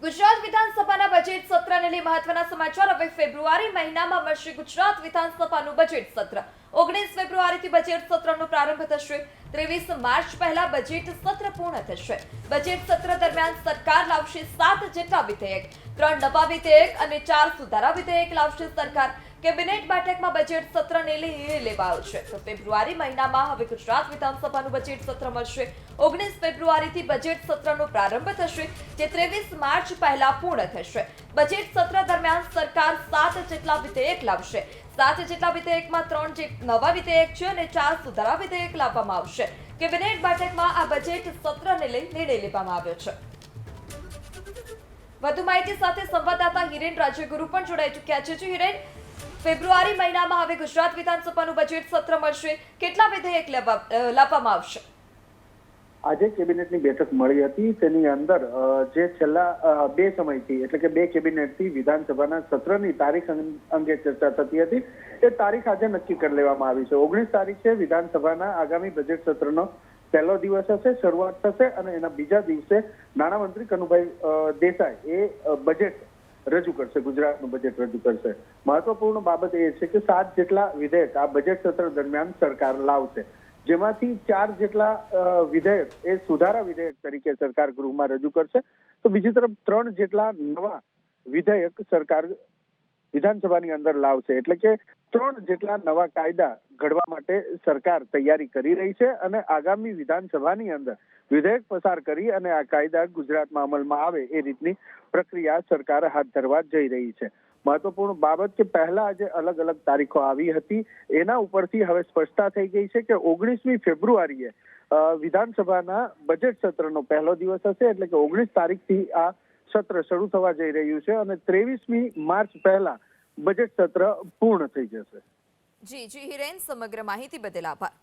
ગુજરાત વિધાનસભાના બજેટ સત્રને લઈ મહત્વના સમાચાર। હવે ફેબ્રુઆરી મહિનામાં મળશે ગુજરાત વિધાનસભાનું બજેટ સત્ર। 19 ફેબ્રુઆરીથી બજેટ સત્રનો પ્રારંભ થશે। 23 માર્ચ પહેલા બજેટ સત્ર પૂર્ણ થશે। બજેટ સત્ર દરમિયાન સરકાર લાવશે 7 જેટલા વિધેયક, 3 નવા વિધેયક અને 4 સુધારા વિધેયક લાવશે સરકાર। કેબિનેટ બેઠકમાં બજેટ સત્રને લઈ નિર્ણય લેવાયો છે। તો ફેબ્રુઆરી મહિનામાં હવે ગુજરાત વિધાનસભાનું બજેટ સત્ર મળશે। 19 ફેબ્રુઆરીથી બજેટ સત્રનો પ્રારંભ થશે, જે 23 માર્ચ પહેલા પૂર્ણ થશે। બજેટ સત્ર દરમિયાન સરકાર 7 જેટલા વિધેયક લાવશે। 7 જેટલા વિધેયકમાં 3 જે નવા વિધેયક છે અને 4 સુધારા વિધેયક લાવવામાં આવશે। કેબિનેટ બેઠકમાં આ બજેટ સત્રને લઈ નિર્ણય લેવામાં આવ્યો છે। વધુ માહિતી સાથે સંવાદદાતા હિરેન રાજ્યગુરુ પણ જોડાઈ ચૂક્યા છે। હિરેન, ફેબ્રુઆરી મહિનામાં હવે ગુજરાત વિધાનસભાનું બજેટ સત્ર મળશે, કેટલા વિધેયક લાવવામાં આવશે? આજે કેબિનેટની બેઠક મળી હતી, તેની અંદર જે છેલ્લા બે સમયથી એટલે કે બે કેબિનેટથી વિધાનસભાના સત્રની તારીખ અંગે ચર્ચા થતી હતી, એ તારીખ આજે નક્કી કરી લેવામાં આવી છે। 19 તારીખે વિધાનસભાના આગામી બજેટ સત્રનો પહેલો દિવસ હશે, શરૂઆત થશે અને એના બીજા દિવસે નાણામંત્રી કનુભાઈ દેસાઈ એ બજેટ રજૂ કરશે, ગુજરાતનું બજેટ રજૂ કરશે। મહત્વપૂર્ણ બાબત એ છે કે 7 જેટલા વિધેયક આ બજેટ સત્ર દરમિયાન સરકાર લાવશે, જેમાંથી 4 જેટલા વિધેયક એ સુધારા વિધેયક તરીકે સરકાર ગૃહમાં રજૂ કરશે, તો બીજી તરફ 3 જેટલા નવા વિધેયક સરકાર વિધાનસભાની અંદર લાવશે। એટલે કે 3 જેટલા નવા કાયદા ઘડવા માટે સરકાર તૈયારી કરી રહી છે અને આગામી વિધાનસભાની અંદર વિધેયક પસાર કરી અને આ કાયદા ગુજરાતમાં અમલમાં આવે એ રીતની પ્રક્રિયા સરકાર હાથ ધરવા જઈ રહી છે। મહત્વપૂર્ણ બાબત કે પહેલા જે અલગ અલગ તારીખો આવી હતી, એના ઉપરથી હવે સ્પષ્ટતા થઈ ગઈ છે કે 19મી ફેબ્રુઆરીએ વિધાનસભાના બજેટ સત્રનો પહેલો દિવસ હશે, એટલે કે 19 તારીખથી આ સત્ર શરૂ થવા જઈ રહ્યું છે અને 23મી માર્ચ પહેલા બજેટ સત્ર પૂર્ણ થઈ જશે। જી હિરેન, સમગ્ર માહિતી બદલ આભાર।